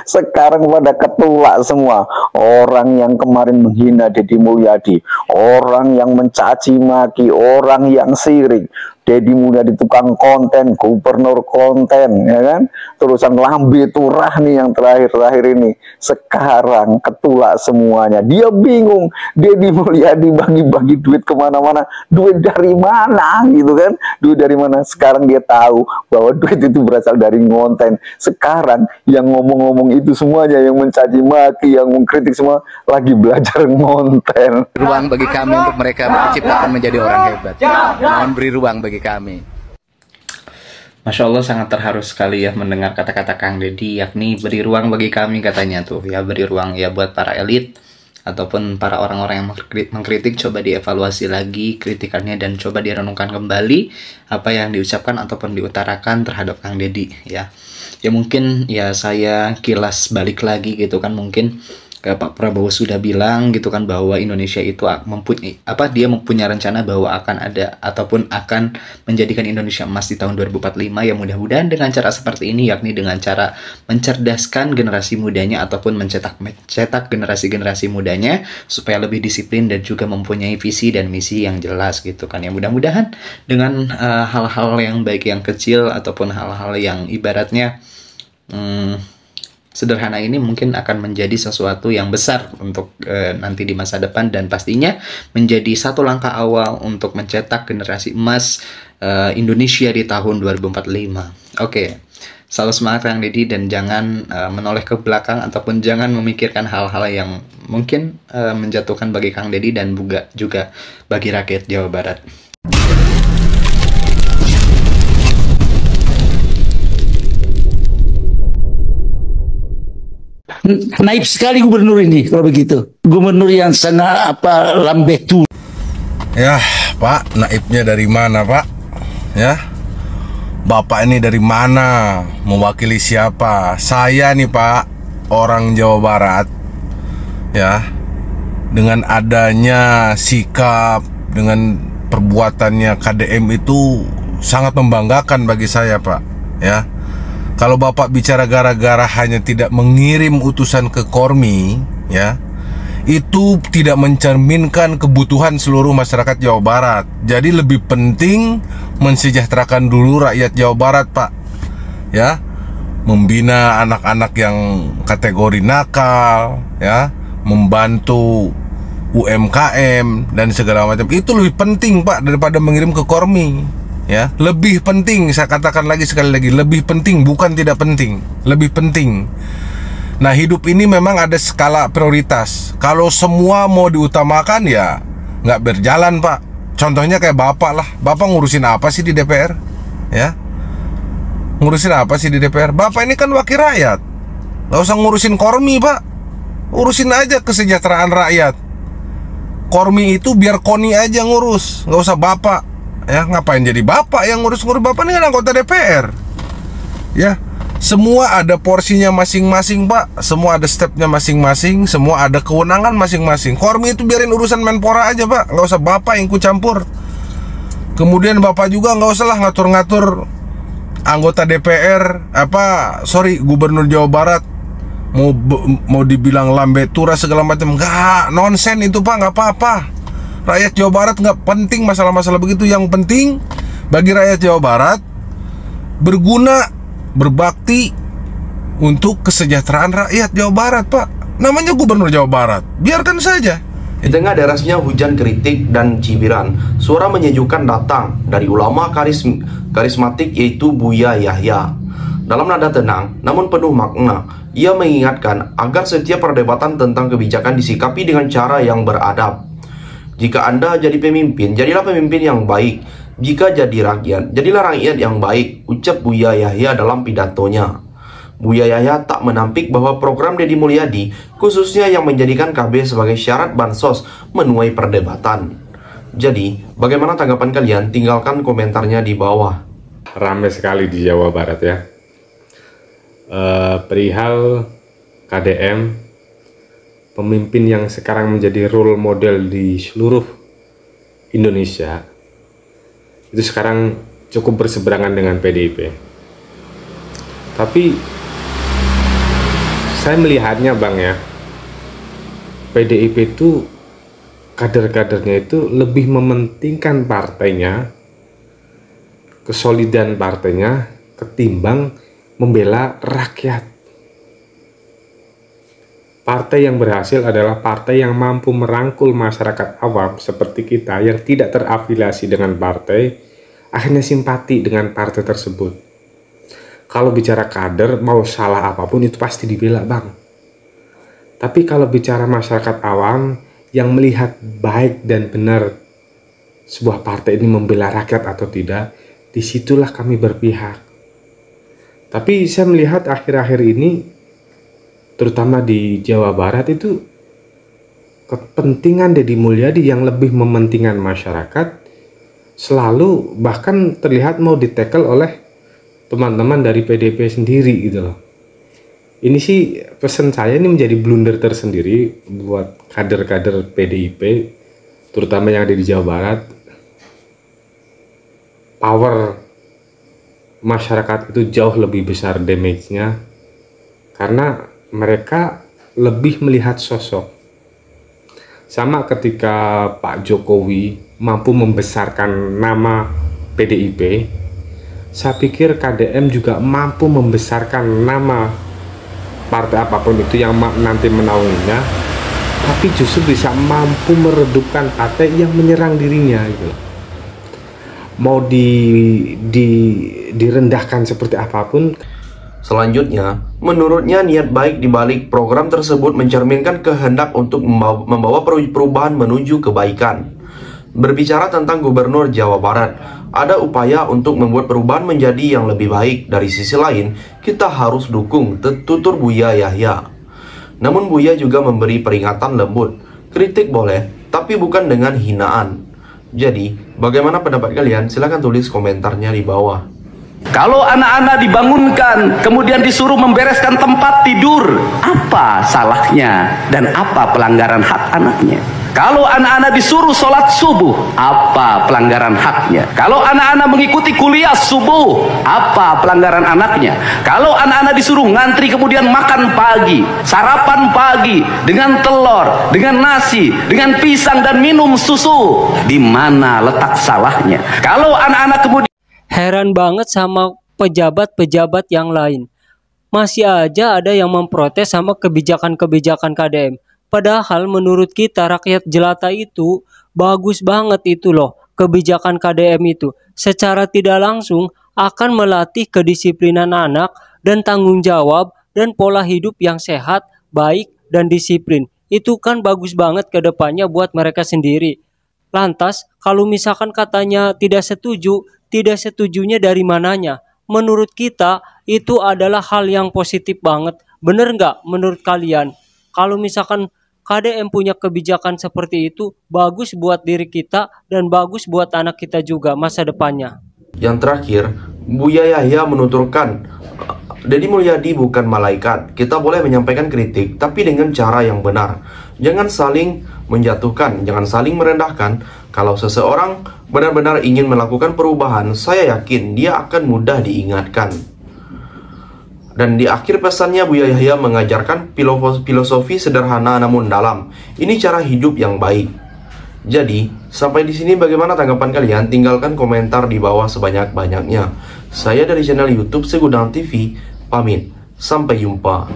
Sekarang pada ketulak semua. Orang yang kemarin menghina Deddy Mulyadi, orang yang mencaci maki, orang yang sirik. Deddy Mulyadi tukang konten, gubernur konten, ya kan? Terusan lambe turah nih yang terakhir-terakhir ini. Sekarang ketulak semuanya. Dia bingung. Deddy Mulyadi bagi-bagi duit kemana-mana. Duit dari mana gitu kan? Duit dari mana? Sekarang dia tahu bahwa duit itu berasal dari konten. Sekarang yang ngomong-ngomong itu semuanya, yang mencaci maki, yang mengkritik semua, lagi belajar konten. Ruang bagi kami untuk mereka menciptakan menjadi orang hebat. Mohon beri ruang bagi kami. Masya Allah, sangat terharu sekali ya mendengar kata-kata Kang Deddy, yakni beri ruang bagi kami katanya tuh ya. Beri ruang ya buat para elit ataupun para orang-orang yang mengkritik. Coba dievaluasi lagi kritikannya dan coba direnungkan kembali apa yang diucapkan ataupun diutarakan terhadap Kang Deddy ya. Ya mungkin ya saya kilas balik lagi gitu kan, mungkin kayak Pak Prabowo sudah bilang gitu kan bahwa Indonesia itu dia mempunyai rencana bahwa akan ada ataupun akan menjadikan Indonesia emas di tahun 2045. Ya mudah-mudahan dengan cara seperti ini, yakni dengan cara mencerdaskan generasi mudanya ataupun mencetak generasi mudanya supaya lebih disiplin dan juga mempunyai visi dan misi yang jelas gitu kan. Ya mudah-mudahan dengan hal-hal yang baik yang kecil ataupun hal-hal yang ibaratnya sederhana ini mungkin akan menjadi sesuatu yang besar untuk nanti di masa depan, dan pastinya menjadi satu langkah awal untuk mencetak generasi emas Indonesia di tahun 2045. Oke. Selalu semangat Kang Deddy, dan jangan menoleh ke belakang ataupun jangan memikirkan hal-hal yang mungkin menjatuhkan bagi Kang Deddy dan juga bagi rakyat Jawa Barat. Naif sekali gubernur ini kalau begitu. Gubernur yang sangat lambe tu. Ya, Pak, naifnya dari mana, Pak? Ya. Bapak ini dari mana? Mewakili siapa? Saya nih, Pak, orang Jawa Barat. Ya. Dengan adanya sikap, dengan perbuatannya KDM itu sangat membanggakan bagi saya, Pak. Ya. Kalau Bapak bicara gara-gara hanya tidak mengirim utusan ke Kormi, ya, itu tidak mencerminkan kebutuhan seluruh masyarakat Jawa Barat. Jadi lebih penting mensejahterakan dulu rakyat Jawa Barat, Pak. Ya, membina anak-anak yang kategori nakal, ya, membantu UMKM dan segala macam. Itu lebih penting, Pak, daripada mengirim ke Kormi. Ya, lebih penting, saya katakan lagi sekali lagi, lebih penting, bukan tidak penting, lebih penting. Nah, hidup ini memang ada skala prioritas. Kalau semua mau diutamakan ya nggak berjalan, Pak. Contohnya kayak Bapak lah. Bapak ngurusin apa sih di DPR? Ya, ngurusin apa sih di DPR? Bapak ini kan wakil rakyat. Nggak usah ngurusin Kormi, Pak. Urusin aja kesejahteraan rakyat. Kormi itu biar KONI aja ngurus, nggak usah Bapak. Ya, ngapain jadi Bapak yang ngurus-ngurus? Bapak ini kan anggota DPR. Ya, semua ada porsinya masing-masing, Pak. Semua ada stepnya masing-masing. Semua ada kewenangan masing-masing. Kormi itu biarin urusan Menpora aja, Pak. Nggak usah Bapak yang ikut campur. Kemudian Bapak juga nggak usah lah ngatur-ngatur anggota DPR. Gubernur Jawa Barat mau dibilang lambe tura segala macam. Nggak, nonsen itu, Pak. Nggak apa-apa. Rakyat Jawa Barat nggak penting masalah-masalah begitu. Yang penting bagi rakyat Jawa Barat berguna, berbakti untuk kesejahteraan rakyat Jawa Barat, Pak. Namanya Gubernur Jawa Barat, biarkan saja. Di tengah derasnya hujan kritik dan cibiran, suara menyejukkan datang dari ulama karismatik yaitu Buya Yahya. Dalam nada tenang namun penuh makna, ia mengingatkan agar setiap perdebatan tentang kebijakan disikapi dengan cara yang beradab. Jika Anda jadi pemimpin, jadilah pemimpin yang baik. Jika jadi rakyat, jadilah rakyat yang baik, ucap Buya Yahya dalam pidatonya. Buya Yahya tak menampik bahwa program Deddy Mulyadi, khususnya yang menjadikan KB sebagai syarat bansos, menuai perdebatan. Jadi, bagaimana tanggapan kalian? Tinggalkan komentarnya di bawah. Ramai sekali di Jawa Barat ya. Perihal KDM, pemimpin yang sekarang menjadi role model di seluruh Indonesia itu sekarang cukup berseberangan dengan PDIP. Tapi saya melihatnya Bang ya, PDIP itu kader-kadernya itu lebih mementingkan partainya, kesolidan partainya, ketimbang membela rakyat. Partai yang berhasil adalah partai yang mampu merangkul masyarakat awam seperti kita yang tidak terafiliasi dengan partai, akhirnya simpati dengan partai tersebut. Kalau bicara kader, mau salah apapun itu pasti dibela Bang. Tapi kalau bicara masyarakat awam yang melihat baik dan benar sebuah partai ini membela rakyat atau tidak, disitulah kami berpihak. Tapi saya melihat akhir-akhir ini, terutama di Jawa Barat itu, kepentingan Deddy Mulyadi yang lebih mementingkan masyarakat selalu bahkan terlihat mau ditekel oleh teman-teman dari PDIP sendiri gitu loh. Ini sih pesan saya, ini menjadi blunder tersendiri buat kader-kader PDIP, terutama yang ada di Jawa Barat. Power masyarakat itu jauh lebih besar damage-nya karena mereka lebih melihat sosok. Sama ketika Pak Jokowi mampu membesarkan nama PDIP, saya pikir KDM juga mampu membesarkan nama partai apapun itu yang nanti menaunginya, tapi justru bisa mampu meredupkan partai yang menyerang dirinya gitu. Mau direndahkan seperti apapun. Selanjutnya, menurutnya niat baik di balik program tersebut mencerminkan kehendak untuk membawa perubahan menuju kebaikan. Berbicara tentang Gubernur Jawa Barat, ada upaya untuk membuat perubahan menjadi yang lebih baik. Dari sisi lain, kita harus dukung tutur Buya Yahya. Namun Buya juga memberi peringatan lembut. Kritik boleh, tapi bukan dengan hinaan. Jadi, bagaimana pendapat kalian? Silahkan tulis komentarnya di bawah. Kalau anak-anak dibangunkan, kemudian disuruh membereskan tempat tidur, apa salahnya dan apa pelanggaran hak anaknya? Kalau anak-anak disuruh sholat subuh, apa pelanggaran haknya? Kalau anak-anak mengikuti kuliah subuh, apa pelanggaran anaknya? Kalau anak-anak disuruh ngantri kemudian makan pagi, sarapan pagi dengan telur, dengan nasi, dengan pisang dan minum susu, di mana letak salahnya? Kalau anak-anak kemudian heran banget sama pejabat-pejabat yang lain. Masih aja ada yang memprotes sama kebijakan-kebijakan KDM. Padahal menurut kita rakyat jelata itu bagus banget itu loh kebijakan KDM itu. Secara tidak langsung akan melatih kedisiplinan anak dan tanggung jawab dan pola hidup yang sehat, baik dan disiplin. Itu kan bagus banget ke depannya buat mereka sendiri. Lantas kalau misalkan katanya tidak setujunya dari mananya? Menurut kita itu adalah hal yang positif banget. Bener nggak menurut kalian? Kalau misalkan KDM punya kebijakan seperti itu, bagus buat diri kita dan bagus buat anak kita juga masa depannya. Yang terakhir, Buya Yahya menuturkan, Deddy Mulyadi bukan malaikat. Kita boleh menyampaikan kritik, tapi dengan cara yang benar. Jangan saling menjatuhkan, jangan saling merendahkan. Kalau seseorang benar-benar ingin melakukan perubahan, saya yakin dia akan mudah diingatkan. Dan di akhir pesannya, Buya Yahya mengajarkan filosofi sederhana namun dalam. Ini cara hidup yang baik. Jadi, sampai di sini bagaimana tanggapan kalian? Tinggalkan komentar di bawah sebanyak-banyaknya. Saya dari channel YouTube Segudang TV, pamit. Sampai jumpa.